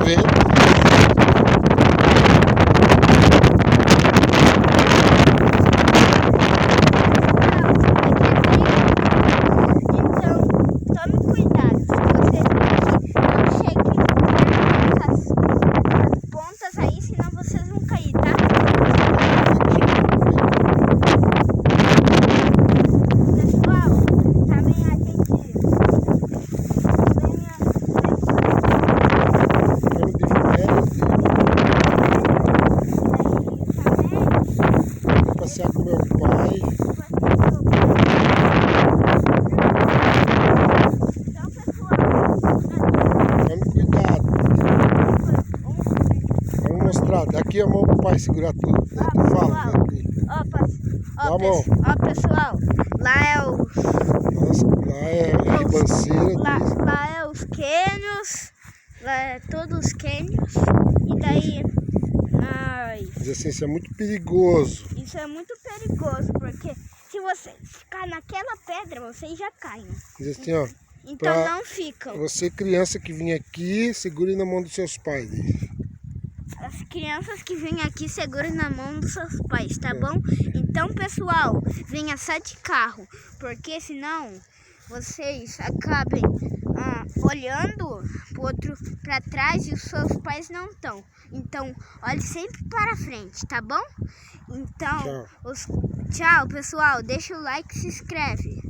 vendo? Passear com meu pai. Tome cuidado. Vamos mostrar. Daqui a mão pro pai segurar tudo. Tu fala daqui. Ó, pessoal, lá é o... Nossa, lá é a ribanceira. Lá é os cânions. Lá é todos os cânions. E daí... Diz assim, isso é muito perigoso. Isso é muito perigoso, porque se você ficar naquela pedra, vocês já caem. Diz assim, ó. Então não ficam. Você, criança que vem aqui, segure na mão dos seus pais. As crianças que vêm aqui, segurem na mão dos seus pais, tá bom? Então, pessoal, venha só de carro, porque senão vocês acabem olhando para trás e os seus pais não estão. Então, olhe sempre para frente, tá bom? Então, tchau, pessoal. Deixa o like e se inscreve.